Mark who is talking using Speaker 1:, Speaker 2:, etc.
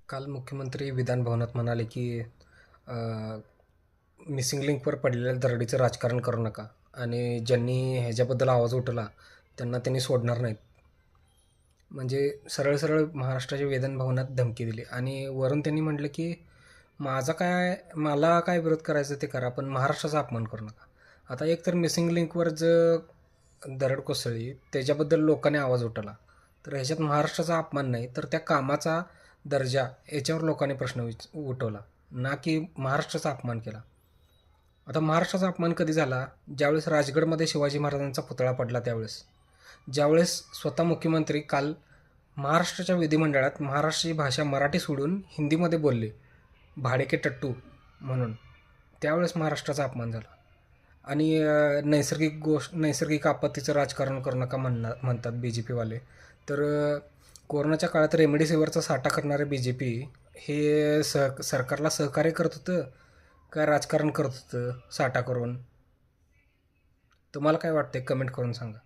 Speaker 1: काल मुख्यमंत्री विधान भवनात म्हणाले की मिसिंग लिंकवर पडलेल्या दरडीचं राजकारण करू नका आणि ज्यांनी ह्याच्याबद्दल आवाज उठवला त्यांना त्यांनी सोडणार नाहीत. म्हणजे सरळ सरळ महाराष्ट्राच्या विधान भवनात धमकी दिली आणि वरून त्यांनी म्हटलं की मला काय विरोध करायचं ते करा, पण महाराष्ट्राचा अपमान करू नका. आता एक तर मिसिंग लिंकवर दरड कोसळली त्याच्याबद्दल लोकांनी आवाज उठवला, तर ह्याच्यात महाराष्ट्राचा अपमान नाही तर त्या कामाचा दर्जा याच्यावर लोकांनी प्रश्न उठवला, ना की महाराष्ट्राचा अपमान केला. आता महाराष्ट्राचा अपमान कधी झाला? ज्यावेळेस राजगडमध्ये शिवाजी महाराजांचा पुतळा पडला त्यावेळेस. ज्यावेळेस स्वतः मुख्यमंत्री काल महाराष्ट्राच्या विधिमंडळात महाराष्ट्राची भाषा मराठी सोडून हिंदीमध्ये बोलले, भाडेके टट्टू म्हणून. त्यावेळेस महाराष्ट्राचा अपमान झाला. आणि नैसर्गिक आपत्तीचं राजकारण करू नका म्हणतात बी जे पीवाले. तर कोरोनाच्या काळात रेमडेसिवीरचा साठा करणारे बी जे पी हे सरकारला सहकार्य करत होतं काय राजकारण करत होतं साठा करून? तुम्हाला काय वाटतंय कमेंट करून सांगा.